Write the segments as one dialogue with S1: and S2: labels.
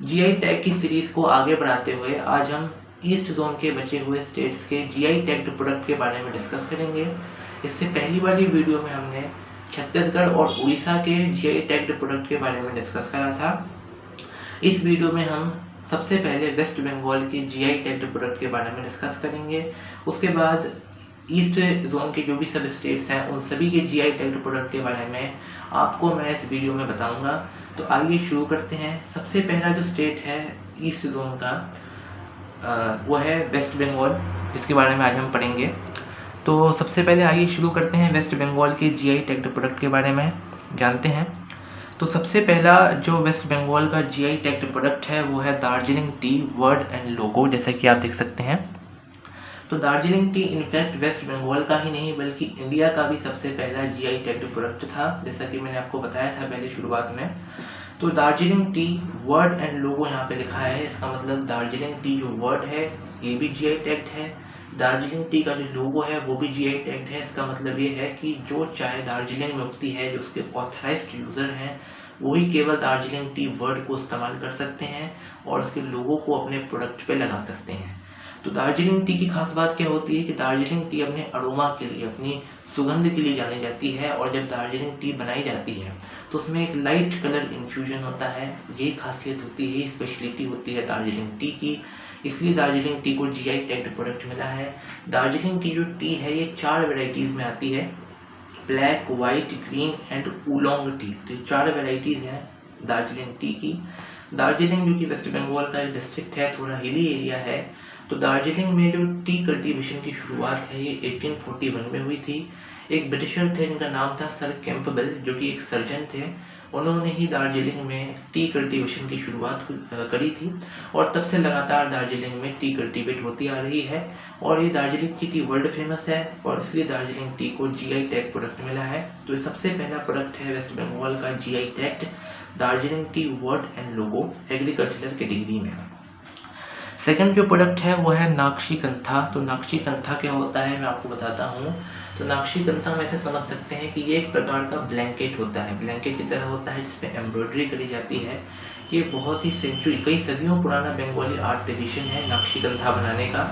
S1: GI tag की series को आगे बढ़ाते हुए आज हम ईस्ट जोन के बचे हुए स्टेट्स के जीआई टैग्ड प्रोडक्ट के बारे में डिस्कस करेंगे। इससे पहली वाली वीडियो में हमने छत्तीसगढ़ और उड़ीसा के जीआई टैग्ड प्रोडक्ट के बारे में डिस्कस करा था। इस वीडियो में हम सबसे पहले वेस्ट बंगाल के जीआई टैग्ड प्रोडक्ट के बारे में डिस्कस करेंगे। उसके बाद ईस्ट जोन के जो भी सब स्टेट्स हैं उन सभी के जीआई टैग्ड प्रोडक्ट के बारे में आपको मैं इस वीडियो में बताऊंगा। तो आइए शुरू करते हैं। सबसे पहला जो स्टेट है ईस्ट जोन का वो है वेस्ट बंगाल, जिसके बारे में आज हम पढ़ेंगे। तो सबसे पहले आइए शुरू करते हैं वेस्ट बंगाल के जीआई टैग्ड प्रोडक्ट के बारे में जानते हैं। तो सबसे पहला जो वेस्ट बंगाल का जीआई टैग्ड प्रोडक्ट है वो है Darjeeling tea word and logo, जैसा कि आप देख सकते हैं। तो दार्जिलिंग टी इनफैक्ट वेस्ट बंगाल का ही नहीं बल्कि इंडिया का भी सबसे पहला जीआई टैग्ड प्रोडक्ट था, जैसा कि मैंने आपको बताया था पहले शुरुआत में। तो दार्जिलिंग टी वर्ड एंड लोगो यहाँ पे लिखा है, इसका मतलब दार्जिलिंग टी जो वर्ड है ये भी जीआई टैग्ड है, दार्जिलिंग टी का जो लोगो है वो भी जीआई टैग्ड है। इसका मतलब ये है कि जो चाहे दार्जिलिंग में उगती है, जो उसके ऑथराइज्ड यूज़र हैं वही केवल दार्जिलिंग टी वर्ड को इस्तेमाल कर सकते हैं और उसके लोगो को अपने प्रोडक्ट पे लगा सकते हैं। तो दार्जिलिंग टी की खास बात क्या होती है कि दार्जिलिंग टी अपने अरोमा के लिए, अपनी सुगंध के लिए जानी जाती है और जब दार्जिलिंग टी बनाई जाती है तो उसमें एक लाइट कलर इन्फ्यूजन होता है। यही खासियत होती है, स्पेशलिटी होती है दार्जिलिंग टी की, इसलिए दार्जिलिंग टी को जीआई टैग्ड प्रोडक्ट मिला है। दार्जिलिंग की जो टी है ये 4 वेराइटीज़ में आती है, black, white, green and oolong tea. तो ये 4 वेराइटीज़ हैं दार्जिलिंग टी की। दार्जिलिंग जो कि वेस्ट बंगाल का एक डिस्ट्रिक्ट है, थोड़ा हिली एरिया है। तो दार्जिलिंग में जो टी कल्टीवेशन की शुरुआत है ये 1841 में हुई थी। एक ब्रिटिशर थे जिनका नाम था सर कैंपबेल, जो कि एक सर्जन थे। उन्होंने ही दार्जिलिंग में टी कल्टीवेशन की शुरुआत करी थी और तब से लगातार दार्जिलिंग में टी कल्टीवेट होती आ रही है और ये दार्जिलिंग की टी वर्ल्ड फेमस है और इसलिए दार्जिलिंग टी को जीआई टैग प्रोडक्ट मिला है। तो ये सबसे पहला प्रोडक्ट है वेस्ट बंगाल का GI tagged, Darjeeling tea word and logo, agricultural category में। सेकंड जो प्रोडक्ट है वो है नाक्षीकंथा। तो नाक्षीकंथा क्या होता है मैं आपको बताता हूँ। तो नाक्षीकंथा में ऐसे समझ सकते हैं कि ये एक प्रकार का ब्लैंकेट होता है, ब्लैंकेट की तरह होता है जिसपे एम्ब्रॉयडरी करी जाती है। ये बहुत ही कई सदियों पुराना बंगाली आर्ट ट्रेडिशन है नाक्षीकंथा बनाने का।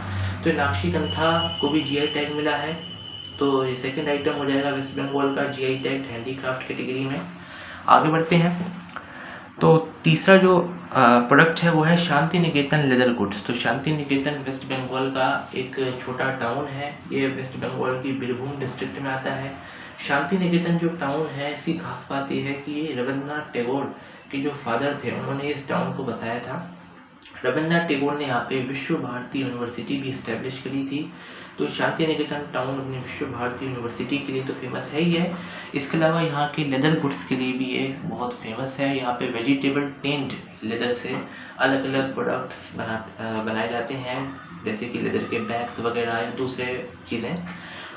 S1: तो नाक्षीकंथा को भी जीआई टैग मिला है। तो ये सेकेंड आइटम हो जाएगा वेस्ट बंगाल का जीआई टैग्ड हैंडीक्राफ्ट कैटेगरी में। आगे बढ़ते हैं। तो तीसरा जो प्रोडक्ट है वो है शांति निकेतन लेदर गुड्स। तो शांति निकेतन वेस्ट बंगाल का एक छोटा टाउन है, ये वेस्ट बंगाल की बीरभूम डिस्ट्रिक्ट में आता है। शांति निकेतन जो टाउन है इसकी खास बात यह है कि ये रविंद्रनाथ टैगोर के जो फादर थे उन्होंने इस टाउन को बसाया था। रविंद्रनाथ टैगोर ने यहाँ पे विश्व भारती यूनिवर्सिटी भी इस्टेब्लिश करी थी। तो शांति निकेतन टाउन अपनी विश्व भारती यूनिवर्सिटी के लिए तो फेमस है ही है, इसके अलावा यहाँ के लेदर गुड्स के लिए भी ये बहुत फेमस है। यहाँ पे वेजिटेबल टेंड लेदर से अलग अलग प्रोडक्ट्स बनाए जाते हैं, जैसे कि लेदर के बैग्स वगैरह या दूसरे चीज़ें।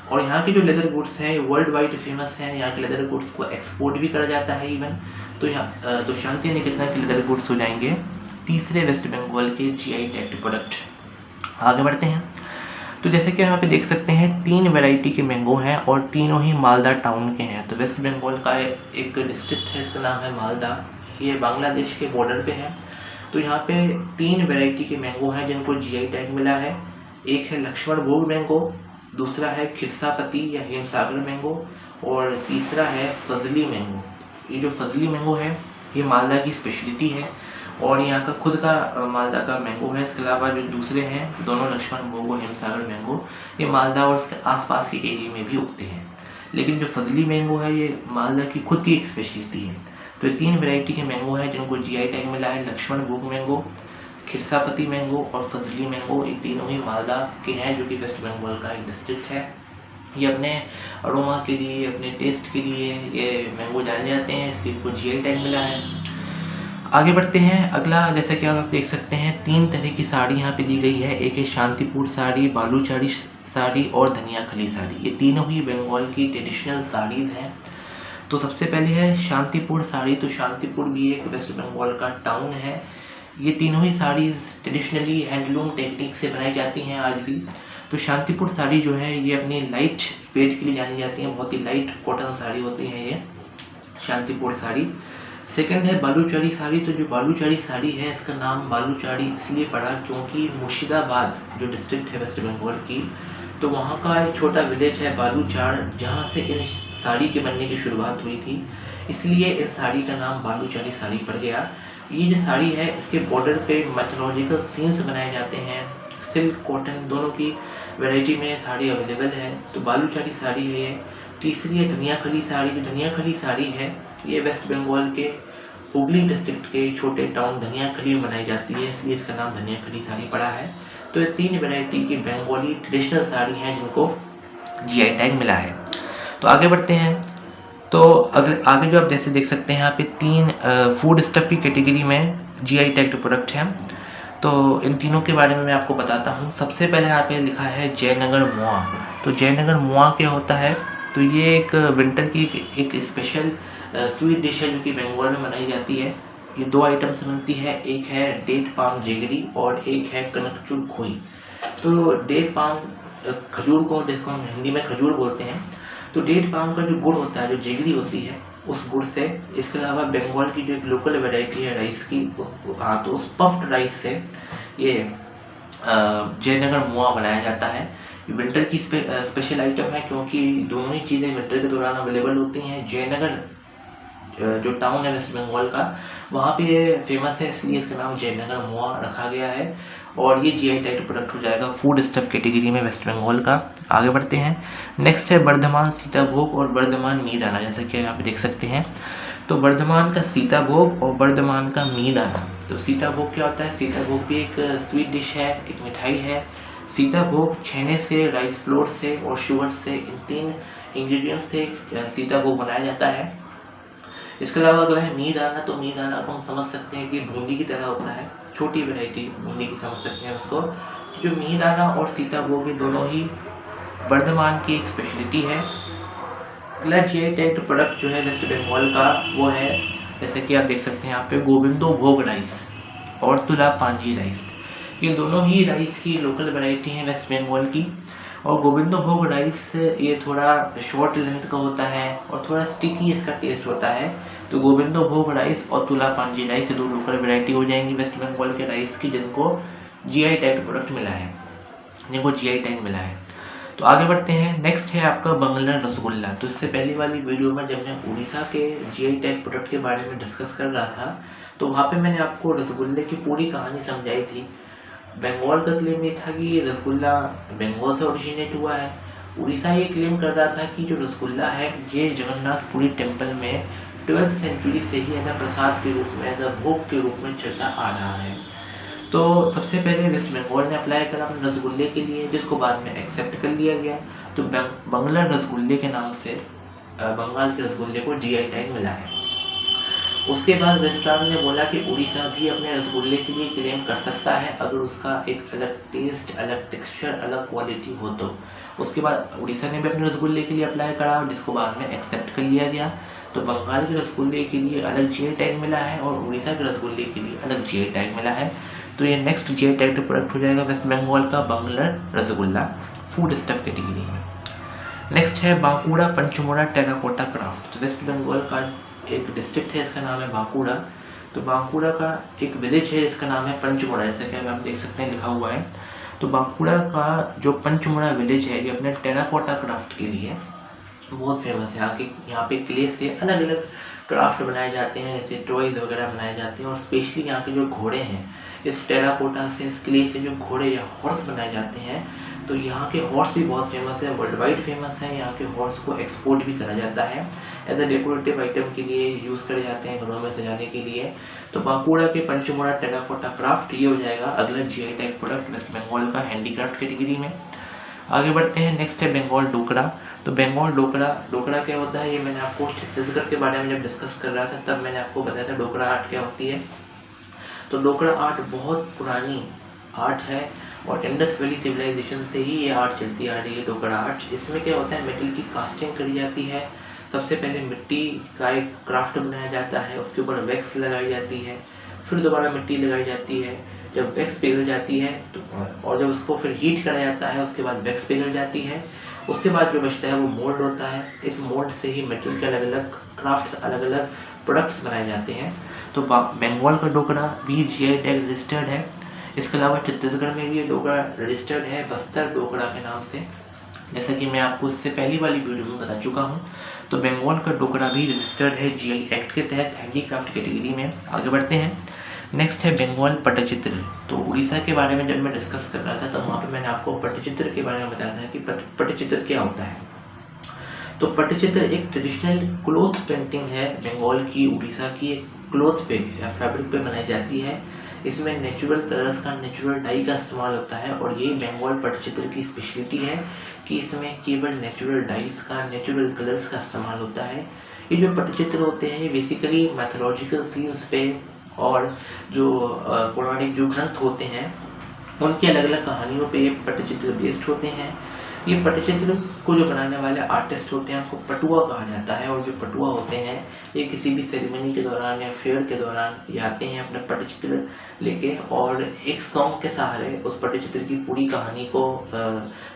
S1: और यहाँ के जो लेदर गुड्स हैं वर्ल्ड वाइड फेमस हैं, यहाँ के लेदर गुड्स को एक्सपोर्ट भी करा जाता है इवन। तो यहाँ तो शांति निकेतन के लेदर गुड्स हो जाएंगे तीसरे वेस्ट बंगाल के जीआई टैग्ड प्रोडक्ट। आगे बढ़ते हैं। तो जैसे कि यहाँ पे देख सकते हैं 3 वैरायटी के मैंगो हैं और तीनों ही मालदा टाउन के हैं। तो वेस्ट बंगाल का एक डिस्ट्रिक्ट है, इसका नाम है मालदा, ये बांग्लादेश के बॉर्डर पे है। तो यहाँ पे 3 वैरायटी के मैंगो हैं जिनको जीआई टैग मिला है। एक है लक्ष्मण भोग मैंगो, दूसरा है खिरसापति या हिमसागर मैंगो और तीसरा है फजली मैंगो। ये जो फजली मैंगो है ये मालदा की स्पेशलिटी है और यहाँ का खुद का मालदा का मैंगो है। इसके अलावा जो दूसरे हैं दोनों लक्ष्मण भोग और हिमसागर मैंगो ये मालदा और उसके आसपास के एरिया में भी उगते हैं, लेकिन जो फजली मैंगो है ये मालदा की खुद की एक स्पेशलिटी है। तो ये 3 वैरायटी के मैंगो हैं जिनको जीआई टैग मिला है, लक्ष्मण भोग मैंगो, खिरसापति मैंगो और फजली मैंगो। ये तीनों ही मालदा के हैं जो कि वेस्ट बंगाल का एक डिस्ट्रिक्ट है। ये अपने अरोमा के लिए, अपने टेस्ट के लिए ये मैंगो जाने जाते हैं, इसलिए इनको जीआई टैग मिला है। आगे बढ़ते हैं। अगला जैसा कि आप देख सकते हैं 3 तरह की साड़ी यहाँ पे दी गई है। एक है शांतिपुर साड़ी, बालूचारी साड़ी और धनिया खली साड़ी। ये तीनों ही बंगाल की ट्रेडिशनल साड़ीज़ हैं। तो सबसे पहले है शांतिपुर साड़ी। तो शांतिपुर भी एक वेस्ट बंगाल का टाउन है। ये तीनों ही साड़ीज़ ट्रेडिशनली हैंडलूम टेक्निक से बनाई जाती हैं आज भी। तो शांतिपुर साड़ी जो है ये अपनी लाइट वेट के लिए जानी जाती है, बहुत ही लाइट कॉटन साड़ी होती है ये शांतिपुर साड़ी। सेकंड है बालूचारी साड़ी। तो जो बालूचारी साड़ी है, इसका नाम बालूचारी इसलिए पड़ा क्योंकि मुर्शिदाबाद जो डिस्ट्रिक्ट है वेस्ट बंगाल की, तो वहाँ का एक छोटा विलेज है बालूचार, जहाँ से इन साड़ी के बनने की शुरुआत हुई थी, इसलिए इस साड़ी का नाम बालूचारी साड़ी पड़ गया। ये जो साड़ी है, इसके बॉर्डर पे मैथोलॉजिकल सीन्स बनाए जाते हैं। सिल्क कॉटन दोनों की वैरायटी में साड़ी अवेलेबल है। तो बालूचारी साड़ी है ये। तीसरी है धनियाखली साड़ी। जो धनियाखली साड़ी है, ये वेस्ट बंगाल के हुगली डिस्ट्रिक्ट के छोटे टाउन धनियाखली में बनाई जाती है, इसलिए इसका नाम धनियाखली साड़ी पड़ा है। तो ये 3 वैरायटी की बंगाली ट्रेडिशनल साड़ी हैं जिनको जीआई टैग मिला है। तो आगे बढ़ते हैं। तो अगर आगे जो आप जैसे देख सकते हैं, यहाँ पे 3 फूड स्टफ की कैटेगरी में जीआई टैग्ड प्रोडक्ट हैं। तो इन तीनों के बारे में मैं आपको बताता हूँ। सबसे पहले यहाँ पे लिखा है जयनगर मुआ। तो जयनगर मुआ क्या होता है? तो ये एक विंटर की एक स्पेशल स्वीट डिश है जो कि बंगाल में बनाई जाती है। ये 2 आइटम से बनती है, एक है डेट पाम जेगरी और एक है कनकचूर खोई। तो डेट पाम खजूर को जिसको हम हिंदी में खजूर बोलते हैं। तो डेट पाम का जो गुड़ होता है, जो जेगरी होती है, उस गुड़ से, इसके अलावा बंगाल की जो एक लोकल वैरायटी है राइस की, हाँ, तो उस पफ्ड राइस से ये जयनगर मुआ बनाया जाता है। विंटर की स्पेशल आइटम है क्योंकि दोनों ही चीज़ें विंटर के दौरान अवेलेबल होती हैं। जयनगर जो टाउन है वेस्ट बंगाल का, वहाँ पे ये फेमस है, इसलिए इसका नाम जयनगर मुआ रखा गया है। और ये जीआई टैग प्रोडक्ट हो जाएगा फूड स्टफ कैटेगरी में वेस्ट बंगाल का। आगे बढ़ते हैं। नेक्स्ट है बर्धमान सीताभोग और बर्धमान मीदाना। जैसे कि यहाँ पे देख सकते हैं, तो बर्धमान का सीताभोग और बर्धमान का मीदाना। तो सीताभोग क्या होता है? सीताभोग भी एक स्वीट डिश है, एक मिठाई है। सीताभोग छेने से, राइस फ्लोर से और शुगर से, इन 3 इंग्रेडिएंट्स से सीताभोग बनाया जाता है। इसके अलावा अगर है मीदाना, तो मीदाना को हम समझ सकते हैं कि बूंदी की तरह होता है, छोटी वैरायटी बूंदी की समझ सकते हैं उसको। जो मीदाना और सीताभोग ये दोनों ही बर्धमान की एक स्पेशलिटी है। अगला जीआई टैग्ड प्रोडक्ट जो है वेस्ट बंगाल का, वो है, जैसे कि आप देख सकते हैं यहाँ पे, गोविंदो भोग राइस और तुला पांजी राइस। ये दोनों ही राइस की लोकल वैरायटी हैं वेस्ट बंगाल की। और गोविंदो भोग राइस ये थोड़ा शॉर्ट लेंथ का होता है और थोड़ा स्टिकी इसका टेस्ट होता है। तो गोविंदो भोग राइस और तुला पांजी राइस, 2 लोकल वैरायटी हो जाएंगी वेस्ट बंगाल के राइस की, जिनको जीआई टैग प्रोडक्ट मिला है, जिनको जीआई टैग मिला है। तो आगे बढ़ते हैं। नेक्स्ट है आपका बंगला रसगुल्ला। तो इससे पहली वाली वीडियो में जब मैं उड़ीसा के जीआई टैग प्रोडक्ट के बारे में डिस्कस कर रहा था, तो वहाँ पे मैंने आपको रसगुल्ले की पूरी कहानी समझाई थी। बंगाल का क्लेम ये था कि ये रसगुल्ला बंगाल से ओरिजिनेट हुआ है। उड़ीसा ये क्लेम कर रहा था कि जो रसगुल्ला है, ये जगन्नाथपुरी टेम्पल में 12th सेंचुरी से ही एज अ प्रसाद के रूप में, एज अ भोग के रूप में चलता आ रहा है। तो सबसे पहले वेस्ट बंगाल ने अप्लाई करा अपने रसगुल्ले के लिए, जिसको बाद में एक्सेप्ट कर लिया गया। तो बंगला रसगुल्ले के नाम से बंगाल के रसगुल्ले को जीआई टैग मिला है। उसके बाद रेस्टोरेंट ने बोला कि उड़ीसा भी अपने रसगुल्ले के लिए क्लेम कर सकता है अगर उसका एक अलग टेस्ट, अलग टेक्सचर, अलग क्वालिटी हो तो। उसके बाद उड़ीसा ने भी अपने रसगुल्ले के लिए अप्लाई करा, जिसको बाद में एक्सेप्ट कर लिया गया। तो बंगाल के रसगुल्ले के लिए अलग जीआई टैग मिला है और उड़ीसा के रसगुल्ले के लिए अलग जीआई टैग मिला है। तो ये नेक्स्ट जीआई टैग प्रोडक्ट हो जाएगा वेस्ट बंगाल का बंगला रसगुल्ला फूड स्टफ कैटेगरी में। नेक्स्ट है बांकुड़ा पंचमोड़ा टेराकोटा क्राफ्ट। तो वेस्ट बंगाल का एक डिस्ट्रिक्ट है, इसका नाम है बांकुड़ा। तो बांकुड़ा का एक विलेज है, इसका नाम है पंचमोड़ा, जैसे कि आप देख सकते हैं लिखा हुआ है। तो बांकुड़ा का जो पंचमोड़ा विलेज है, ये अपने टेराकोटा क्राफ्ट के लिए बहुत फेमस है। यहाँ पे क्ले से अलग अलग क्राफ्ट बनाए जाते हैं, जैसे टॉयज वगैरह बनाए जाते हैं। और स्पेशली यहाँ के जो घोड़े हैं, इस टेराकोटा से, इस क्ले से जो घोड़े या हॉर्स बनाए जाते हैं, तो यहाँ के हॉर्स भी बहुत फेमस है, वर्ल्ड वाइड फेमस है। यहाँ के हॉर्स को एक्सपोर्ट भी करा जाता है, एज अ डेकोरेटिव आइटम के लिए यूज़ करे जाते हैं, घरों में सजाने के लिए। तो बांकुड़ा के पंचमोड़ा टेराकोटा क्राफ्ट ये हो जाएगा अगला GI tag product West Bengal का हैंडीक्राफ्ट कैटेगरी में। आगे बढ़ते हैं। नेक्स्ट है बंगाल ढोकड़ा। तो बंगाल ढोकड़ा क्या होता है, ये मैंने आपको छत्तीसगढ़ के बारे में जब डिस्कस कर रहा था तब मैंने आपको बताया था ढोकड़ा आर्ट क्या होती है। तो ढोकड़ा आर्ट बहुत पुरानी आर्ट है और इंडस वैली सिविलाइजेशन से ही ये आर्ट चलती आ रही है, ढोकड़ा आर्ट। इसमें क्या होता है, मेटल की कास्टिंग करी जाती है। सबसे पहले मिट्टी का एक क्राफ्ट बनाया जाता है, उसके ऊपर वैक्स लगाई जाती है, फिर दोबारा मिट्टी लगाई जाती है। जब वैक्स पिघल जाती है तो, और जब उसको फिर हीट करा जाता है, उसके बाद वैक्स पिघल जाती है। उसके बाद जो बचता है वो मोल्ड होता है। इस मोल्ड से ही मेटल के अलग अलग क्राफ्ट्स, अलग अलग प्रोडक्ट्स बनाए जाते हैं। तो बंगाल का डोकरा भी GI टैग रजिस्टर्ड है। इसके अलावा छत्तीसगढ़ में भी ये डोकरा रजिस्टर्ड है बस्तर डोकरा के नाम से, जैसा कि मैं आपको इससे पहली वाली वीडियो में बता चुका हूँ। तो बंगाल का डोकरा भी रजिस्टर्ड है GI एक्ट के तहत हैंडीक्राफ्ट कैटेगरी में। आगे बढ़ते हैं। नेक्स्ट है बंगाल पट्टचित्र। तो उड़ीसा के बारे में जब मैं डिस्कस कर रहा था तो वहाँ पे मैंने आपको पट्टचित्र के बारे में बताया था कि पट्टचित्र क्या होता है। तो पट्टचित्र एक ट्रेडिशनल क्लोथ पेंटिंग है बंगाल की, उड़ीसा की एक क्लोथ पे या फैब्रिक पे बनाई जाती है। इसमें नेचुरल कलर्स का, नेचुरल डाई का इस्तेमाल होता है और ये बंगाल पट्टचित्र की स्पेशलिटी है कि इसमें केवल नेचुरल डाइस का, नेचुरल कलर्स का इस्तेमाल होता है। ये जो पट्टचित्र होते हैं ये बेसिकली मैथोलॉजिकल सीन्स पे और जो पौराणिक जो ग्रंथ होते हैं उनकी अलग अलग कहानियों पे ये पट्टचित्र बेस्ड होते हैं। ये पट्टचित्र को जो बनाने वाले आर्टिस्ट होते हैं उनको पटुआ कहा जाता है, और जो पटुआ होते हैं ये किसी भी सेरेमनी के दौरान या फेयर के दौरान ये आते हैं अपने पट्टचित्र लेके और एक सॉन्ग के सहारे उस पट्टचित्र की पूरी कहानी को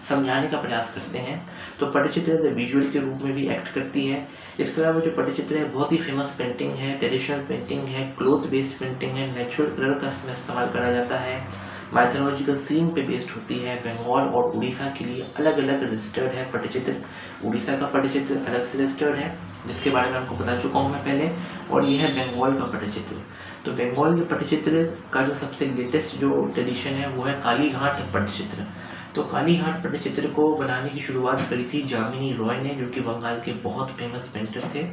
S1: समझाने का प्रयास करते हैं। तो पट्टचित्र विजुअल के रूप में भी एक्ट करती है। इसके अलावा जो पट्टचित्र है बहुत ही फेमस पेंटिंग है, ट्रेडिशनल पेंटिंग है, क्लोथ बेस्ड पेंटिंग है, नेचुरल कलर का इसमें इस्तेमाल करा जाता है, माइथोलॉजिकल सीन पे बेस्ड होती है। बंगाल और उड़ीसा के लिए अलग अलग रजिस्टर्ड है पट्टचित्र। उड़ीसा का पट्टचित्र अलग से रजिस्टर्ड है जिसके बारे में आपको बता चुका हूँ मैं पहले, और ये है बंगाल का पट्टचित्र। तो बंगाल के पट्टचित्र का जो सबसे लेटेस्ट जो ट्रेडिशन है वो है कालीघाट पट्टचित्र। तो कालीघाट पट्टचित्र को बनाने की शुरुआत करी थी जामिनी रॉय ने, जो कि बंगाल के बहुत फेमस पेंटर थे।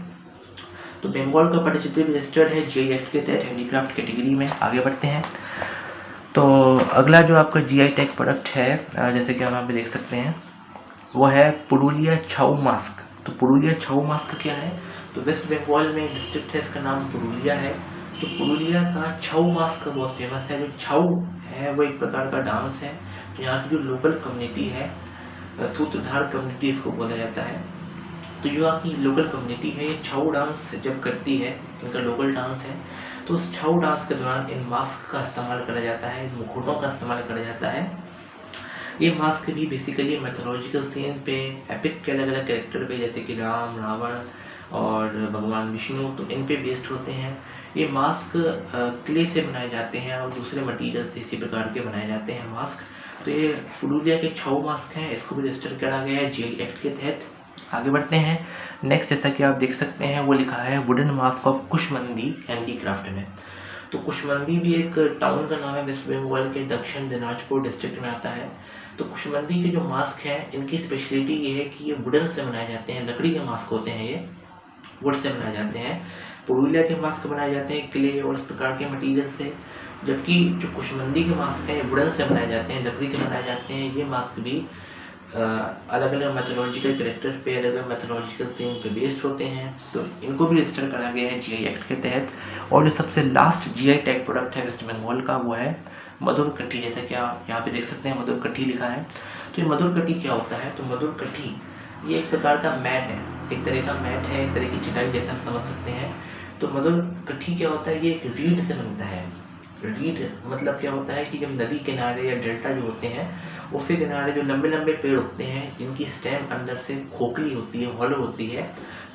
S1: तो बंगाल का पट्टचित्र भी रजिस्टर्ड है GI एक्ट के तहत हैंडीक्राफ्ट कैटेगरी में। आगे बढ़ते हैं। तो अगला जो आपका GI टैग प्रोडक्ट है जैसे कि हम यहाँ पे देख सकते हैं वो है पुरुलिया छऊ मास्क। तो पुरुलिया छऊ मास्क क्या है? तो वेस्ट बंगाल में डिस्ट्रिक्ट है, इसका नाम पुरुलिया है। तो पुरुलिया का छऊ मास्क बहुत फेमस है। जो छऊ है वो एक प्रकार का डांस है। तो यहाँ की जो लोकल कम्युनिटी है, सूत्रधार कम्युनिटी इसको बोला जाता है। तो जो आपकी लोकल कम्युनिटी है ये छऊ डांस जब करती है, इनका लोकल डांस है, तो उस छऊ डांस के दौरान इन मास्क का इस्तेमाल करा जाता है, इन मुखौटों का इस्तेमाल करा जाता है। ये मास्क भी बेसिकली मैथोलॉजिकल सीन पे, एपिक के अलग अलग कैरेक्टर पे जैसे कि राम, रावण और भगवान विष्णु, तो इन पे बेस्ड होते हैं। ये मास्क क्ले से बनाए जाते हैं और दूसरे मटीरियल से इसी प्रकार के बनाए जाते हैं मास्क। तो ये पुरुलिया के छऊ मास्क हैं, इसको भी रजिस्टर करा गया है GI एक्ट के तहत। आगे बढ़ते हैं। नेक्स्ट जैसा कि आप देख सकते हैं वो लिखा है वुडन मास्क ऑफ कुशमंदी हैंडीक्राफ्ट में। तो कुशमंदी भी एक टाउन का नाम है, वेस्ट बंगाल के दक्षिण दिनाजपुर डिस्ट्रिक्ट में आता है। तो कुशमंदी के जो मास्क हैं इनकी स्पेशलिटी ये है कि ये वुडन से बनाए जाते हैं, लकड़ी के मास्क होते हैं, ये वुड से बनाए जाते हैं। पुरुलिया के मास्क बनाए जाते हैं क्ले और इस प्रकार के मटीरियल से, जबकि जो कुशमंदी के मास्क हैं वुडन से बनाए जाते हैं, लकड़ी से बनाए जाते हैं। ये मास्क भी अलग अलग मैथोलॉजिकल कैरेक्टर पे, अलग अलग मैथोलॉजिकल थीम पे बेस्ड होते हैं। तो इनको भी रजिस्टर करा गया है GI एक्ट के तहत। और जो सबसे लास्ट GI टैग प्रोडक्ट है वेस्ट बंगाल का वो है मधुर कट्टी। जैसे कि आप यहाँ पे देख सकते हैं मधुर कट्टी लिखा है। तो ये मधुर कट्टी क्या होता है? तो मधुर कट्टी ये एक प्रकार का मैट है, एक तरह का मैट है, एक तरह की चटाई जैसा हम समझ सकते हैं। तो मधुर कट्टी क्या होता है? ये एक रीड से बनता है। रीड मतलब क्या होता है कि जब नदी किनारे या डेल्टा जो होते हैं उसके किनारे जो लंबे लंबे पेड़ होते हैं जिनकी स्टेम अंदर से खोखली होती है, हॉलो होती है,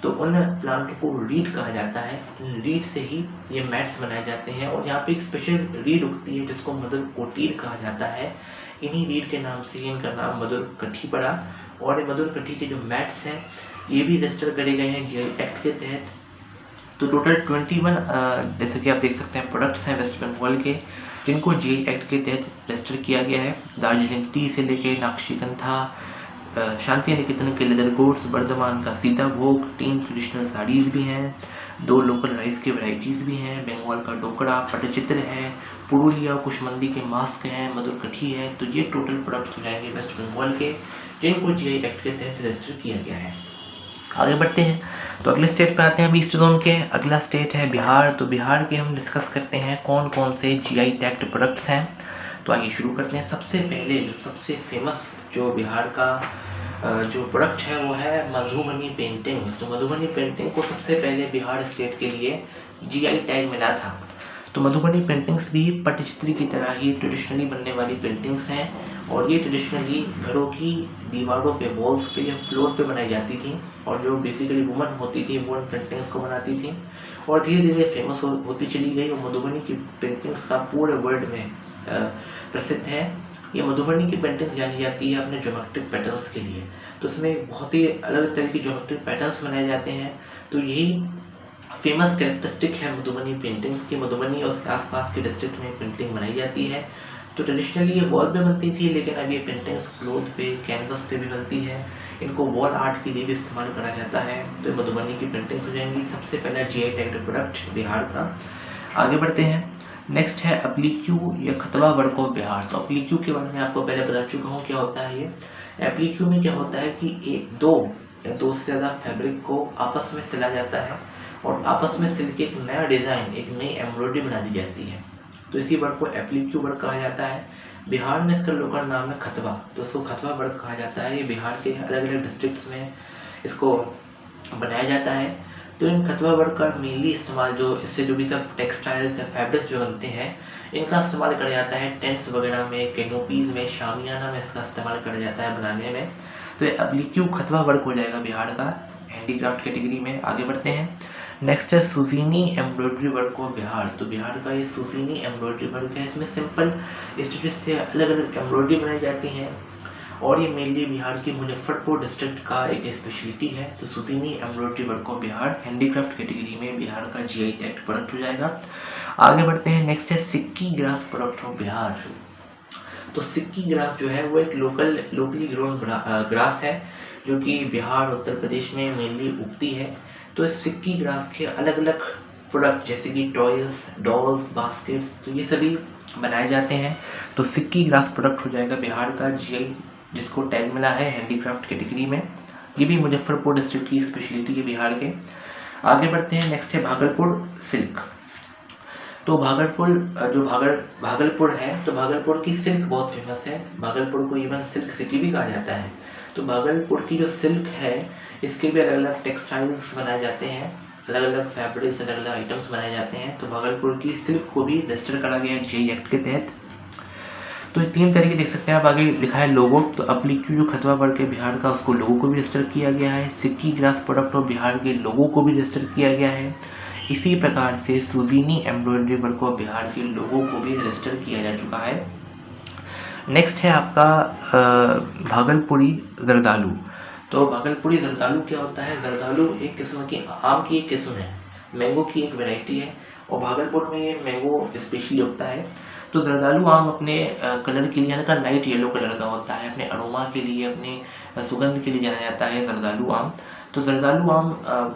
S1: तो उन प्लांट को रीड कहा जाता है। इन रीड से ही ये मैट्स बनाए जाते हैं और यहाँ पे एक स्पेशल रीड उगती है जिसको मधुर कोटीर कहा जाता है। इन्हीं रीड के नाम से इनका नाम मधुर कट्टी पड़ा। और ये मधुर कट्टी के जो मैट्स हैं ये भी रजिस्टर करे गए हैं GI एक्ट के तहत। तो टोटल 21 जैसे कि आप देख सकते हैं प्रोडक्ट्स हैं वेस्ट बंगाल के जिनको GI एक्ट के तहत रजिस्टर किया गया है। दार्जिलिंग टी से लेके नाक्षिकंथा, शांति निकेतन के लेदर कोट्स, बर्धमान का सीता भोग, 3 ट्रेडिशनल साड़ीज़ भी हैं, 2 लोकल राइस के वैरायटीज़ भी हैं, बंगाल का डोकरा, पट्टचित्र है, पुरुलिया कुशमंदी के मास्क हैं, मधुर कट्टी है। तो ये टोटल प्रोडक्ट्स हो जाएंगे वेस्ट बंगाल के जिनको GI एक्ट के तहत रजिस्टर किया गया है। आगे बढ़ते हैं। तो अगले स्टेट पे आते हैं हम ईस्ट जोन के। अगला स्टेट है बिहार। तो बिहार के हम डिस्कस करते हैं कौन कौन से GI टैग्ड प्रोडक्ट्स हैं। तो आइए शुरू करते हैं। सबसे पहले जो सबसे फेमस जो बिहार का जो प्रोडक्ट है वो है मधुबनी पेंटिंग्स। तो मधुबनी पेंटिंग को सबसे पहले बिहार स्टेट के लिए GI टैग मिला था। तो मधुबनी पेंटिंग्स भी पट्टचित्री की तरह ही ट्रेडिशनली बनने वाली पेंटिंग्स हैं और ये ट्रेडिशनली घरों की दीवारों पे, वॉल्स पे या फ्लोर पे बनाई जाती थी और जो बेसिकली वुमन होती थी वो इन पेंटिंग्स को बनाती थी और धीरे धीरे फेमस होती चली गई और मधुबनी की पेंटिंग्स का पूरे वर्ल्ड में प्रसिद्ध है। ये मधुबनी की पेंटिंग्स जानी जाती है अपने ज्योमेट्रिक पैटर्न्स के लिए। तो इसमें बहुत ही अलग तरह की ज्योमेट्रिक पैटर्न्स बनाए जाते हैं। तो यही फेमस कैरेक्टरिस्टिक है मधुबनी पेंटिंग्स की। मधुबनी और उसके आसपास के डिस्ट्रिक्ट में पेंटिंग बनाई जाती है। तो ट्रेडिशनली ये वॉल पे बनती थी, लेकिन अब ये पेंटिंग्स क्लोथ पे, कैनवस पे भी बनती है। इनको वॉल आर्ट के लिए भी इस्तेमाल करा जाता है। तो मधुबनी की पेंटिंग्स हो जाएंगी। सबसे पहला GI टैग्ड प्रोडक्ट बिहार का। आगे बढ़ते हैं। नेक्स्ट है एप्लीक्यू या खतवा वर्क ऑफ बिहार। तो एप्लीक्यू के बारे में आपको पहले बता चुका हूँ क्या होता है ये। एप्लीक्यू में क्या होता है कि एक दो से ज़्यादा फैब्रिक को आपस में सिला जाता है और आपस में सिल के एक नया डिज़ाइन, एक नई एम्ब्रॉयडरी बना दी जाती है। तो इसी वर्क को एप्लीक्यू वर्क कहा जाता है। बिहार में इसका लोकल नाम है खतवा, तो इसको खतवा वर्क कहा जाता है। ये बिहार के अलग अलग डिस्ट्रिक्ट्स में इसको बनाया जाता है। तो इन खतवा वर्क का मेनली इस्तेमाल, जो इससे जो भी सब टेक्सटाइल्स या फैब्रिक्स जो बनते हैं, इनका इस्तेमाल करा जाता है टेंट्स वगैरह में, कैनोपीज़ में, शामियाना में इसका इस्तेमाल करा जाता है बनाने में। तो ये एप्लीक्यू खतवा वर्क हो जाएगा बिहार का हैंडीक्राफ्ट कैटेगरी में। आगे बढ़ते हैं। नेक्स्ट है सुजीनी एम्ब्रॉयडरी वर्क ऑफ बिहार। तो बिहार का ये सुजीनी एम्ब्रॉयडरी वर्क है। इसमें सिंपल स्टिचेस से अलग अलग एम्ब्रॉयडरी बनाई जाती हैं और ये मेनली बिहार के मुजफ्फरपुर डिस्ट्रिक्ट का एक स्पेशलिटी है। तो Sujini embroidery work of Bihar handicraft category में बिहार का GI टैग्ड प्रोडक्ट हो जाएगा। आगे बढ़ते हैं। नेक्स्ट है सिक्की ग्रास प्रोडक्ट ऑफ बिहार। तो सिक्की ग्रास जो है वो एक लोकली ग्रोन ग्रास है जो कि बिहार, उत्तर प्रदेश में मेनली उगती है। तो इस सिक्की ग्रास के अलग अलग प्रोडक्ट जैसे कि टॉयज, डॉल्स, बास्केट्स, तो ये सभी बनाए जाते हैं। तो सिक्की ग्रास प्रोडक्ट हो जाएगा बिहार का GI, जिसको टैग मिला है हैंडीक्राफ्ट कैटेगरी में। ये भी मुजफ्फरपुर डिस्ट्रिक्ट की स्पेशलिटी है बिहार के। आगे बढ़ते हैं। नेक्स्ट है भागलपुर सिल्क। तो भागलपुर है, तो भागलपुर की सिल्क बहुत फेमस है। भागलपुर को इवन सिल्क सिटी भी कहा जाता है। तो भागलपुर की जो सिल्क है, इसके भी अलग अलग टेक्सटाइल्स बनाए जाते हैं, अलग अलग फैब्रिक्स, अलग अलग आइटम्स बनाए जाते हैं। तो भागलपुर की सिल्क को भी रजिस्टर करा गया है GI एक्ट के तहत। तो ये 3 तरीके देख सकते हैं आप। आगे लिखा है लोगो। तो एप्लीक्यू जो खतवा वर्क है बिहार का, उसको लोगो को भी रजिस्टर किया गया है। सिक्की ग्रास प्रोडक्ट ऑफ बिहार के लोगो को भी रजिस्टर किया गया है। इसी प्रकार से सुजीनी एम्ब्रॉयडरी वर्क ऑफ बिहार के लोगों को भी रजिस्टर किया जा चुका है। नेक्स्ट है आपका भागलपुरी जरदालू। तो भागलपुरी जरदालू क्या होता है? जरदालू एक किस्म की आम की एक किस्म है, मैंगो की एक वैरायटी है और भागलपुर में ये मैंगो स्पेशली होता है। तो जरदालू आम अपने कलर के लिए हल्का लाइट येलो कलर का होता है, अपने अरोमा के लिए, अपने सुगंध के लिए जाना जाता है जरदालू आम। तो जरदालू आम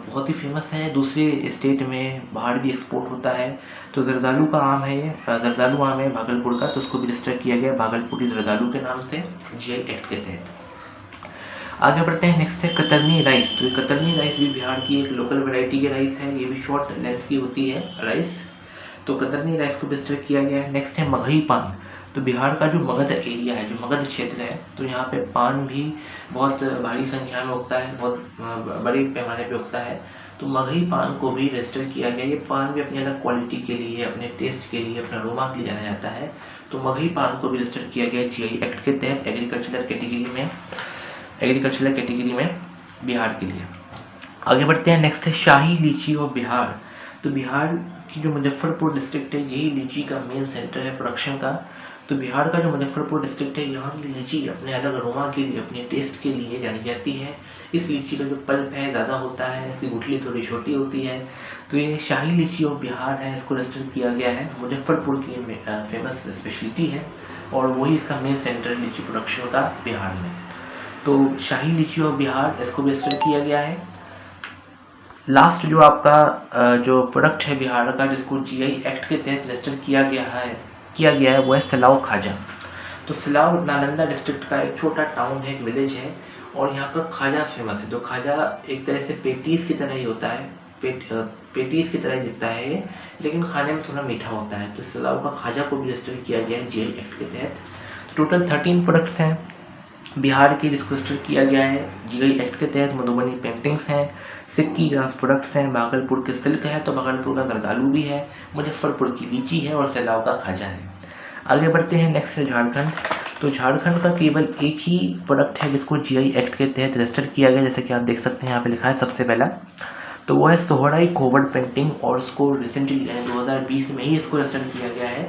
S1: बहुत ही फेमस है, दूसरे स्टेट में बाहर भी एक्सपोर्ट होता है। तो जरदालू का आम है ये, जरदालू आम है भागलपुर का, तो उसको भी रजिस्टर किया गया भागलपुरी जरदालू के नाम से GI एक्ट के तहत। आगे बढ़ते हैं। नेक्स्ट है कतरनी राइस। तो ये कतरनी राइस भी बिहार की एक लोकल वैरायटी की राइस है, ये भी शॉर्ट लेंथ की होती है राइस। तो कतरनी राइस को रजिस्टर किया गया है। नेक्स्ट है मगही पान। तो बिहार का जो मगध एरिया है, जो मगध क्षेत्र है, तो यहाँ पे पान भी बहुत भारी संख्या में उगता है, बहुत बड़े पैमाने पे उगता है। तो मगही पान को भी रजिस्टर किया गया। ये पान भी अपनी अलग क्वालिटी के लिए, अपने टेस्ट के लिए, अपना अरोमा के लिए जाना जाता है। तो मगही पान को भी रजिस्टर किया गया GI एक्ट के तहत एग्रीकल्चरल कैटेगरी में बिहार के लिए। आगे बढ़ते हैं। नेक्स्ट है शाही लीची और बिहार। तो बिहार की जो मुजफ्फरपुर डिस्ट्रिक्ट है, यही लीची का मेन सेंटर है प्रोडक्शन का। तो बिहार का जो मुजफ्फरपुर डिस्ट्रिक्ट है, यहाँ की लीची अपने अलग अरोमा के लिए, अपने टेस्ट के लिए जानी जाती है। इस लीची का जो पल्प है ज़्यादा होता है, इसकी गुठली थोड़ी छोटी होती है। तो ये शाही लीची ऑफ बिहार है, इसको रजिस्टर किया गया है, मुजफ्फरपुर की फेमस स्पेशलिटी है और वही इसका मेन सेंटर लीची प्रोडक्शन का बिहार में। तो शाही लीची ऑफ बिहार, इसको भी रजिस्टर किया गया है। लास्ट जो आपका जो प्रोडक्ट है बिहार का, जिसको GI एक्ट के तहत रजिस्टर किया गया है वो है सिलाव खाजा। तो सिलाव नालंदा डिस्ट्रिक्ट का एक छोटा टाउन है, एक विलेज है और यहाँ का खाजा फेमस है। तो खाजा एक तरह से पेटीज की तरह ही होता है, पेटीज की तरह ही दिखता है ये, लेकिन खाने में थोड़ा मीठा होता है। तो सिलाव का खाजा को भी रजिस्टर किया गया है GI एक्ट के तहत। तो टोटल 13 प्रोडक्ट्स हैं बिहार के जिसको रजिस्टर किया गया है GI एक्ट के तहत। मधुबनी पेंटिंग्स हैं, सिक्की ग्रास प्रोडक्ट्स हैं, भागलपुर के सिल्क है, तो भागलपुर का जरदालू भी है, मुजफ्फरपुर की लीची है और सिलाव का खाजा है। आगे बढ़ते हैं। नेक्स्ट है झारखंड। तो झारखंड का केवल एक ही प्रोडक्ट है जिसको GI एक्ट के तहत रजिस्टर किया गया, जैसे कि आप देख सकते हैं यहाँ पे लिखा है सबसे पहला। तो वो है सोहराई खोबर पेंटिंग, और उसको रिसेंटली 2020 में ही इसको रजिस्टर किया गया है।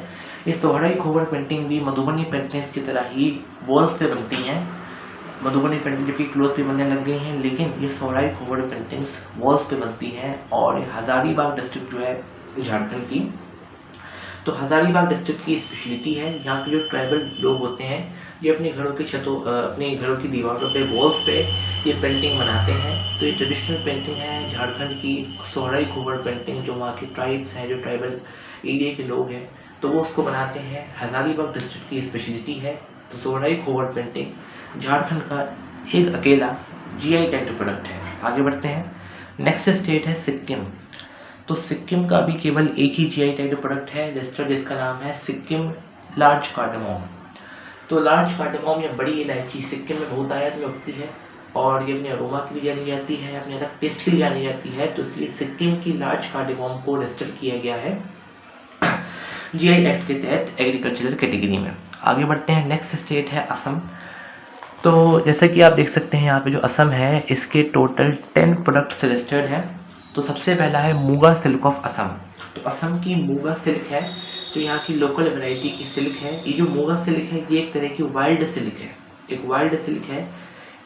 S1: ये सोहराई खोबर पेंटिंग भी मधुबनी पेंटिंग्स की तरह ही वॉल्स पे बनती हैं। मधुबनी पेंटिंग जबकि क्लोथ पे बनने लग गई हैं, लेकिन ये सोहराई खोबर पेंटिंग्स वॉल्स पे बनती हैं। और ये हज़ारीबाग डिस्ट्रिक्ट जो है झारखंड की, तो हज़ारीबाग डिस्ट्रिक्ट की स्पेशलिटी है। यहाँ के जो ट्राइबल लोग होते हैं ये अपने घरों की छतों अपने घरों की दीवारों पे, वॉल्स पे ये पेंटिंग बनाते हैं। तो ये ट्रेडिशनल पेंटिंग है झारखंड की, सोहराई खोबर पेंटिंग। जो वहाँ के ट्राइब्स हैं, जो ट्राइबल एरिया के लोग हैं, तो वो उसको बनाते हैं। हज़ारीबाग डिस्ट्रिक्ट की स्पेशलिटी है। तो सोहराई खोबर पेंटिंग झारखंड का एक अकेला GI टैग्ड प्रोडक्ट है। आगे बढ़ते हैं। नेक्स्ट स्टेट है सिक्किम। तो सिक्किम का भी केवल एक ही GI टैग्ड प्रोडक्ट है रजिस्टर्ड, जिसका नाम है सिक्किम लार्ज कार्डेमोम। तो लार्ज कार्डेमोम या बड़ी इलायची सिक्किम में बहुत आयात में उगती है, और ये अपने अरोमा के लिए जानी जाती है, अपने अलग टेस्ट के लिए जानी जाती है। तो इसलिए सिक्किम की लार्ज कार्डेमोम को रजिस्टर किया गया है GI एक्ट के तहत एग्रीकल्चरल कैटेगरी में। आगे बढ़ते हैं। नेक्स्ट स्टेट है असम। तो जैसा कि आप देख सकते हैं यहाँ पे जो असम है, इसके टोटल 10 प्रोडक्ट्स रजिस्टर्ड हैं। तो सबसे पहला है मूगा सिल्क ऑफ असम। तो असम की मूगा सिल्क है, तो यहाँ की लोकल वैरायटी की सिल्क है। ये जो मूगा सिल्क है ये एक तरह की वाइल्ड सिल्क है, एक वाइल्ड सिल्क है।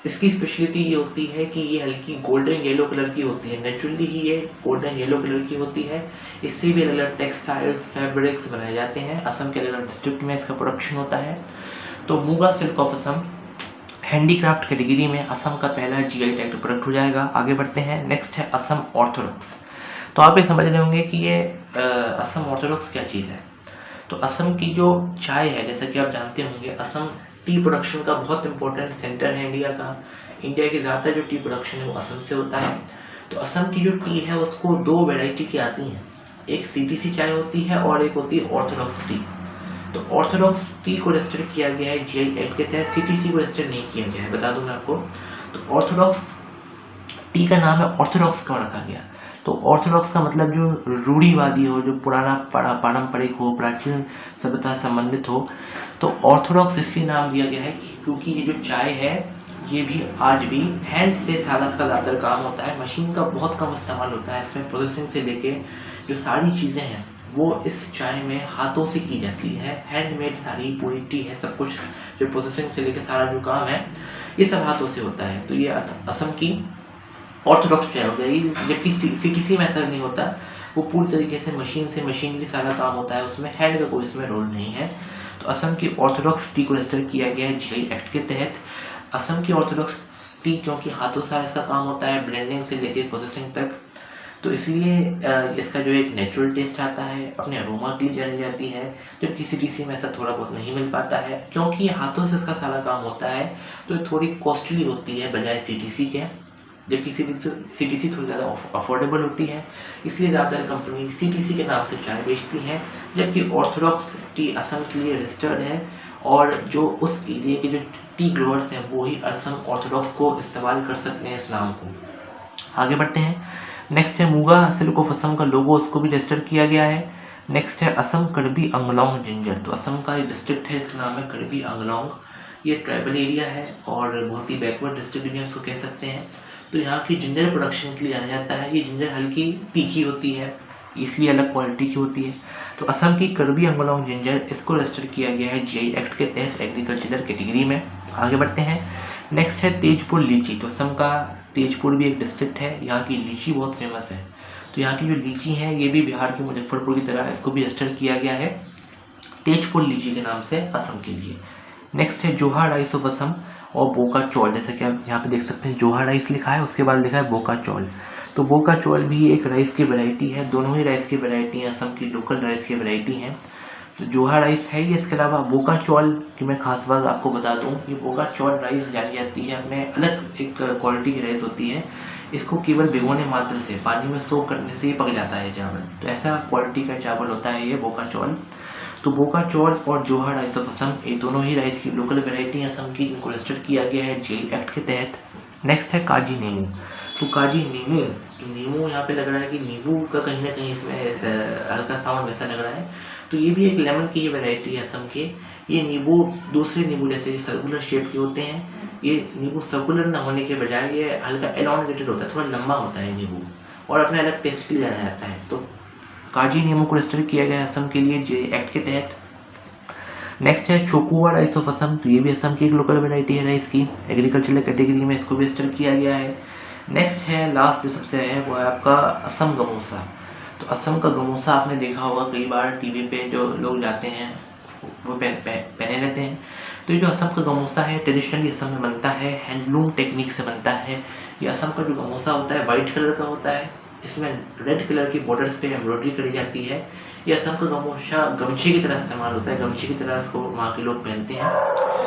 S1: इसकी स्पेशलिटी ये होती है कि ये हल्की गोल्डन येलो कलर की होती है, नेचुरली ही ये गोल्डन येलो कलर की होती है। इससे भी अलग अलग टेक्सटाइल्स, फैब्रिक्स बनाए जाते हैं। असम के अलग अलग डिस्ट्रिक्ट में इसका प्रोडक्शन होता है। तो Muga silk of Assam handicraft category में असम का पहला GI टैग्ड प्रोडक्ट हो जाएगा। आगे बढ़ते हैं। नेक्स्ट है असम ऑर्थोडॉक्स। तो आप ये समझ रहे होंगे कि ये असम ऑर्थोडॉक्स क्या चीज़ है। तो असम की जो चाय है, जैसा कि आप जानते होंगे, असम टी प्रोडक्शन का बहुत इंपॉर्टेंट सेंटर है इंडिया का। इंडिया की ज़्यादातर जो टी प्रोडक्शन है वो असम से होता है। तो असम की जो टी है उसको 2 वैरायटी की आती हैं, एक CTC चाय होती है और एक होती है ऑर्थोडॉक्स टी। तो ऑर्थोडॉक्स टी को रजिस्टर किया गया है GI एक्ट के तहत, CTC को रजिस्टर नहीं किया गया है, बता दूं मैं आपको। तो ऑर्थोडॉक्स टी का नाम है ऑर्थोडॉक्स क्यों रखा गया। तो ऑर्थोडॉक्स का मतलब जो रूढ़िवादी हो, जो पुराना पारंपरिक हो, प्राचीन सभ्यता संबंधित हो। तो ऑर्थोडॉक्स इसलिए नाम दिया गया है क्योंकि ये जो चाय है ये भी आज भी हैंड से सारा इसका ज़्यादातर काम होता है, मशीन का बहुत कम इस्तेमाल होता है। इसमें प्रोसेसिंग से लेके जो सारी चीज़ें हैं वो इस चाय में हाथों से की जाती है। हैंडमेड सारी पूरी टी है, सब कुछ जो प्रोसेसिंग से लेके सारा जो काम है ये सब हाथों से होता है। तो ये असम की ऑर्थोडॉक्स चाय हो जाएगी। जबकि CTC में ऐसा नहीं होता, वो पूरी तरीके से मशीनरी सारा काम होता है, उसमें हैंड का कोई इसमें रोल नहीं है। तो असम की ऑर्थोडॉक्स टी को रजिस्टर किया गया है GI एक्ट के तहत। असम की ऑर्थोडॉक्स टी क्योंकि हाथों से इसका काम होता है, ब्लेंडिंग से लेकर प्रोसेसिंग तक, तो इसलिए इसका जो एक नेचुरल टेस्ट आता है, अपने अरोमा के लिए जानी जाती है। जबकि CTC में ऐसा थोड़ा बहुत नहीं मिल पाता है, क्योंकि हाथों से इसका सारा काम होता है। तो ये थोड़ी कॉस्टली होती है बजाय CTC के, जबकि CTC थोड़ी ज़्यादा अफोर्डेबल होती है। इसलिए ज़्यादातर कंपनी CTC के नाम से चाय बेचती हैं। जबकि ऑर्थोडॉक्स टी असम के लिए रजिस्टर्ड है, और जो उस एरिया के जो टी ग्रोवर्स हैं वो ही असम ऑर्थोडॉक्स को इस्तेमाल कर सकते हैं इस नाम को। आगे बढ़ते हैं। नेक्स्ट है मूगा सिल्क ऑफ असम का लोगो, उसको भी रजिस्टर किया गया है। नेक्स्ट है असम करबी अंगलोंग जिंजर। तो असम का एक डिस्ट्रिक्ट है, इसका नाम है करबी अंगलोंग। ये ट्राइबल एरिया है और बहुत ही बैकवर्ड डिस्ट्रिक्ट भी हम इसको कह सकते हैं। तो यहाँ की जिंजर प्रोडक्शन के लिए जाना जाता है। ये जिंजर हल्की तीखी होती है, इसलिए अलग क्वालिटी की होती है। तो असम की करबी अंगलोंग जिंजर, इसको रजिस्टर किया गया है GI एक्ट के तहत एग्रीकल्चरल कैटेगरी में। आगे बढ़ते हैं। नेक्स्ट है तेजपुर लीची। तो असम का तेजपुर भी एक डिस्ट्रिक्ट है, यहाँ की लीची बहुत फेमस है। तो यहाँ की जो लीची है ये भी बिहार के मुजफ्फरपुर की तरह, इसको भी रजिस्टर किया गया है तेजपुर लीची के नाम से असम के लिए। नेक्स्ट है जोहा राइस ऑफ असम और बोका चौल। जैसे कि आप यहाँ पे देख सकते हैं जोहा राइस लिखा है, उसके बाद लिखा है बोका चौल। तो बोका चौल भी एक राइस की वैरायटी है, दोनों ही राइस की वैरायटी हैं, असम की लोकल राइस की वैरायटी हैं। तो जोहा राइस है ये। इसके अलावा बोका चौल की मैं खास बात आपको बता दूं, ये बोका चौल राइस जानी जाती है, अपने अलग एक क्वालिटी की राइस होती है। इसको केवल भिगोने मात्र से, पानी में सोक करने से ही पक जाता है चावल। तो ऐसा क्वालिटी का चावल होता है ये बोका चौल। तो बोका चौल और जोहा राइस ऑफ असम, ये दोनों ही राइस की लोकल वैरायटी है असम की, जिनको रजिस्टर किया गया है GI एक्ट के तहत। नेक्स्ट है काजी नींबू। तो काजी नींबू, नींबू यहाँ पे लग रहा है कि नींबू का कहीं ना कहीं इसमें हल्का साउंड वैसा लग रहा है। तो ये भी एक लेमन की ही वैरायटी है असम के। ये नींबू दूसरे नींबू जैसे सर्कुलर शेप के होते हैं। ये नींबू सर्कुलर ना होने के बजाय ये हल्का एलोंगेटेड होता है, थोड़ा लंबा होता है नींबू, और अपने अलग टेस्ट के लिए जाना जाता है। तो काजी नीमू को रजिस्टर किया गया है असम के लिए जीआई एक्ट के तहत। नेक्स्ट है चोकुआ राइस ऑफ असम, तो ये भी असम की एक लोकल वेराइटी है राइस की, एग्रीकल्चरल कैटेगरी में इसको भी रजिस्टर किया गया है। नेक्स्ट है लास्ट जो सबसे है वो है आपका असम गमोसा। तो असम का गमोसा आपने देखा होगा कई बार टीवी पे जो लोग जाते हैं वो पहने रहते हैं। तो ये जो असम का गमोसा है ट्रेडिशनली असम में बनता है, हैंडलूम टेक्निक से बनता है। ये असम का जो गमोसा होता है वाइट कलर का होता है, इसमें रेड कलर की बॉर्डर्स पे एम्ब्रॉयडरी करी जाती है। ये असम का गमोछा गमछे की तरह इस्तेमाल होता है, गमछे की तरह इसको वहाँ के लोग पहनते हैं।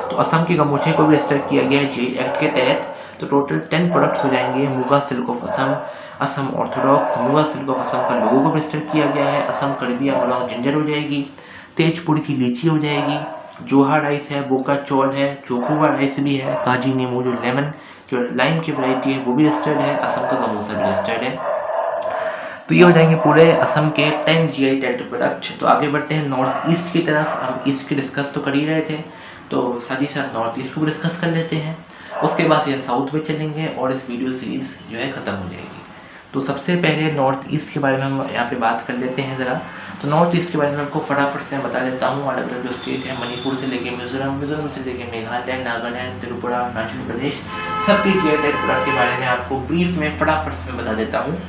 S1: तो असम के गमोछे को भी रजिस्टर किया गया है जीआई एक्ट के तहत। तो टोटल 10 प्रोडक्ट्स हो जाएंगे। Muga silk of Assam, Assam Orthodox, muga silk of Assam का लोगो को रजिस्टर किया गया है। असम करबी अंगलोंग जिंजर हो जाएगी, तेजपुर की लीची हो जाएगी, जोहा राइस है, बोका चौल है, चोकुआ राइस भी है, काजी नीमू जो लेमन जो लाइम की वैरायटी है वो भी रजिस्टर्ड है, असम का गमोसा भी रजिस्टर्ड है। तो ये हो जाएंगे पूरे असम के 10 जीआई टैग्ड प्रोडक्ट। तो आगे बढ़ते हैं नॉर्थ ईस्ट की तरफ। हम ईस्ट की डिस्कस तो कर ही रहे थे, तो साथ ही साथ नॉर्थ ईस्ट को भी डिस्कस कर लेते हैं। उसके बाद ये साउथ में चलेंगे और इस वीडियो सीरीज जो है ख़त्म हो जाएगी। तो सबसे पहले नॉर्थ ईस्ट के बारे में हम यहाँ पे बात कर लेते हैं ज़रा। तो नॉर्थ ईस्ट के बारे में आपको फटाफट से बता देता हूँ। अलग अलग जो स्टेट है, मणिपुर से लेके मिजोरम, मिजोरम से लेके मेघालय, नागालैंड, त्रिपुरा, अरुणाचल प्रदेश, सबके जीआई टैग प्रोडक्ट के बारे में आपको ब्रीफ में फटाफट से बता देता हूँ।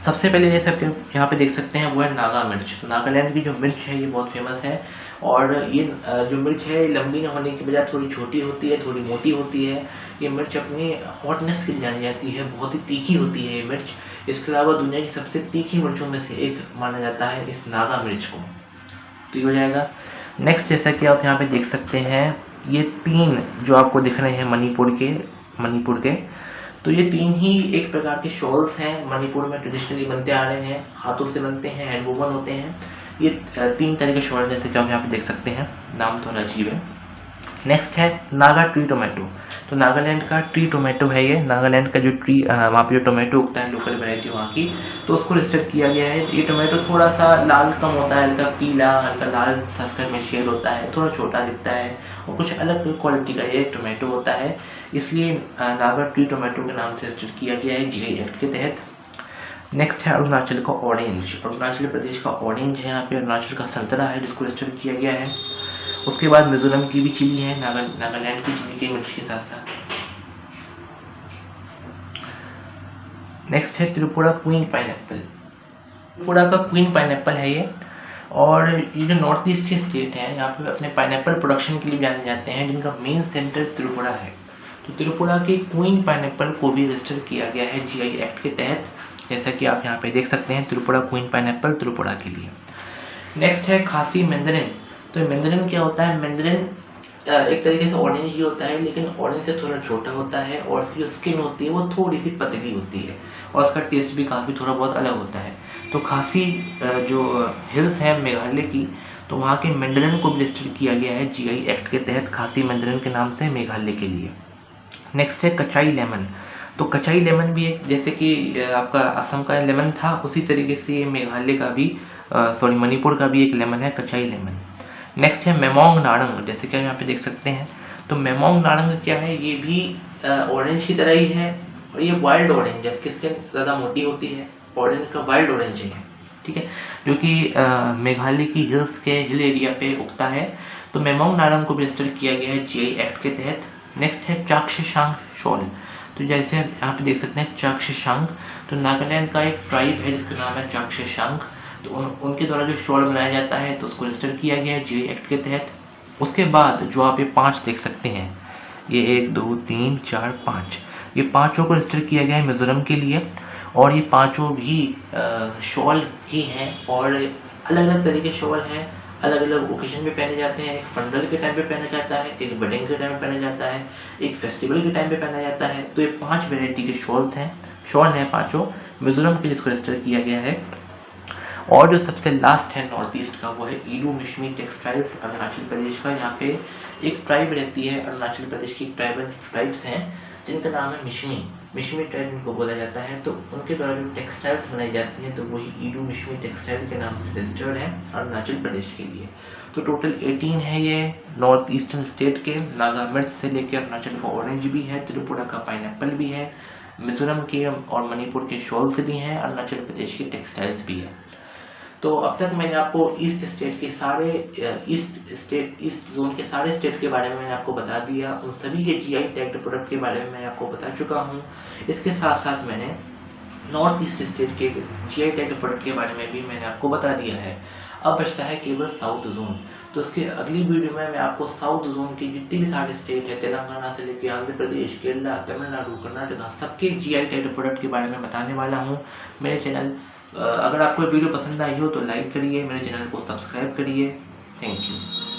S1: सबसे पहले जैसे आप यहाँ पे देख सकते हैं वो है नागा मिर्च। तो नागालैंड की जो मिर्च है ये बहुत फेमस है और ये जो मिर्च है ये लंबी न होने की बजाय थोड़ी छोटी होती है, थोड़ी मोटी होती है। ये मिर्च अपनी हॉटनेस के लिए जानी जाती है, बहुत ही तीखी होती है ये मिर्च। इसके अलावा दुनिया की सबसे तीखी मिर्चों में से एक माना जाता है इस नागा मिर्च को। तो ये हो जाएगा। नेक्स्ट जैसा कि आप यहाँ पे देख सकते हैं ये 3 जो आपको दिख रहे हैं मणिपुर के तो ये 3 ही एक प्रकार के शॉल्स हैं, मणिपुर में ट्रेडिशनली बनते आ रहे हैं, हाथों से बनते हैं, हैंड वूवन होते हैं। ये 3 तरह के शॉल जैसे कि आप यहाँ पे देख सकते हैं, नाम थोड़ा अजीब है। नेक्स्ट है नागा ट्री टोमेटो। तो नागालैंड का ट्री टोमेटो है ये, नागालैंड का जो ट्री वहाँ पे जो टोमेटो उगता है लोकल वैरायटी वहाँ की, तो उसको रजिस्टर किया गया है। ये टोमेटो थोड़ा सा लाल कम होता है, हल्का पीला हल्का लाल सस्कर में शेड होता है, थोड़ा छोटा दिखता है और कुछ अलग क्वालिटी का ये टोमेटो होता है, इसलिए नागा ट्री टोमेटो के नाम से रजिस्टर किया गया है जीआई एक्ट के तहत। नेक्स्ट है अरुणाचल का ऑरेंज। अरुणाचल प्रदेश का ऑरेंज है यहाँ पे, अरुणाचल का संतरा है जिसको रजिस्टर किया गया है। उसके बाद मिजोरम की भी चिली है, नागालैंड की चिली के मिर्च के साथ साथ। नेक्स्ट है त्रिपुरा क्वीन पाइनएप्पल। त्रिपुरा का क्वीन पाइनएप्पल है ये, और ये जो नॉर्थ ईस्ट के स्टेट हैं यहाँ पे अपने पाइनएप्पल प्रोडक्शन के लिए जाने जाते हैं, जिनका मेन सेंटर त्रिपुरा है। तो त्रिपुरा के क्वीन पाइनएप्पल को भी रजिस्टर किया गया है जीआई एक्ट के तहत, जैसा कि आप यहाँ पे देख सकते हैं त्रिपुरा क्वीन पाइनएप्पल त्रिपुरा के लिए। नेक्स्ट है खासी मैंडरिन। तो मैंडरिन क्या होता है? मैंडरिन एक तरीके से ऑरेंज ही होता है, लेकिन ऑरेंज से थोड़ा छोटा होता है और उसकी जो स्किन होती है वो थोड़ी सी पतली होती है और उसका टेस्ट भी काफ़ी थोड़ा बहुत अलग होता है। तो खासी जो हिल्स हैं मेघालय की, तो वहाँ के मैंडरिन को भी रजिस्टर किया गया है जीआई एक्ट के तहत खासी मैंडरिन के नाम से मेघालय के लिए। नेक्स्ट है कचाई लेमन। तो कचाई लेमन भी एक, जैसे कि आपका असम का लेमन था उसी तरीके से मेघालय का भी मणिपुर का भी एक लेमन है कचाई लेमन। नेक्स्ट है मेमोंग नारंग, जैसे कि आप यहाँ पे देख सकते हैं। तो मेमोंग नारंग क्या है? ये भी ऑरेंज की तरह ही है और ये वाइल्ड ऑरेंज है, इसकी स्किन ज़्यादा मोटी होती है, ऑरेंज का वाइल्ड ऑरेंज है, ठीक है, जो कि मेघालय की हिल्स के हिल एरिया पे उगता है। तो मेमोंग नारंग को भी रजिस्टर किया गया है जीआई एक्ट के तहत। नेक्स्ट है चाक्षांग शॉल। तो जैसे आप यहाँ पे देख सकते हैं चाक्षांग, तो नागालैंड का एक ट्राइब है जिसका नाम है चाक्षांग, तो उनके द्वारा जो शॉल बनाया जाता है तो उसको रजिस्टर किया गया है जीआई एक्ट के तहत। उसके बाद जो आप ये 5 देख सकते हैं, ये 1 2 3 4 5, ये 5 को रजिस्टर किया गया है मिजोरम के लिए, और ये 5 भी शॉल ही हैं और अलग अलग तरह के शॉल हैं, अलग अलग ओकेजन पे पहने जाते हैं। एक फंडल के टाइम पे पहना जाता है, एक वेडिंग के टाइम पे पहना जाता है, एक फेस्टिवल के टाइम पे पहना जाता है। तो ये 5 वेराइटी के शॉल हैं 5 मिजोरम के लिए इसको रजिस्टर किया गया है। और जो सबसे लास्ट है नॉर्थ ईस्ट का वो है ईडू मिश्मी टेक्सटाइल्स अरुणाचल प्रदेश का। यहाँ पे एक ट्राइब रहती है, अरुणाचल प्रदेश की ट्राइब्स हैं जिनका नाम है मिश्मी ट्राइब इनको बोला जाता है। तो उनके द्वारा जो टेक्सटाइल्स बनाई जाती हैं तो वही ईडू मिश्मी टेक्सटाइल के नाम से रजिस्टर्ड है अरुणाचल प्रदेश के लिए। तो टोटल 18 है ये नॉर्थ ईस्टर्न स्टेट के, नागा मिर्च से लेकर अरुणाचल का ऑरेंज भी है, त्रिपुरा का पाइनएप्पल भी है, मिजोरम के और मणिपुर के शॉल्स भी हैं, अरुणाचल प्रदेश के टेक्सटाइल्स भी हैं। तो अब तक मैंने आपको ईस्ट जोन के सारे स्टेट के बारे में मैंने आपको बता दिया, उन सभी के जीआई टैग्ड प्रोडक्ट के बारे में मैं आपको बता चुका हूँ। इसके साथ साथ मैंने नॉर्थ ईस्ट स्टेट के जीआई टैग्ड प्रोडक्ट के बारे में भी मैंने आपको बता दिया है। अब बचता है केवल साउथ जोन। तो इसके अगली वीडियो में मैं आपको साउथ जोन की जितनी भी सारे स्टेट है, तेलंगाना से लेकर आंध्र प्रदेश, केरला, तमिलनाडु, कर्नाटका, सबके जीआई टैग्ड प्रोडक्ट के बारे में बताने वाला हूँ। मेरे चैनल अगर आपको वीडियो पसंद आई हो तो लाइक करिए, मेरे चैनल को सब्सक्राइब करिए। Thank you.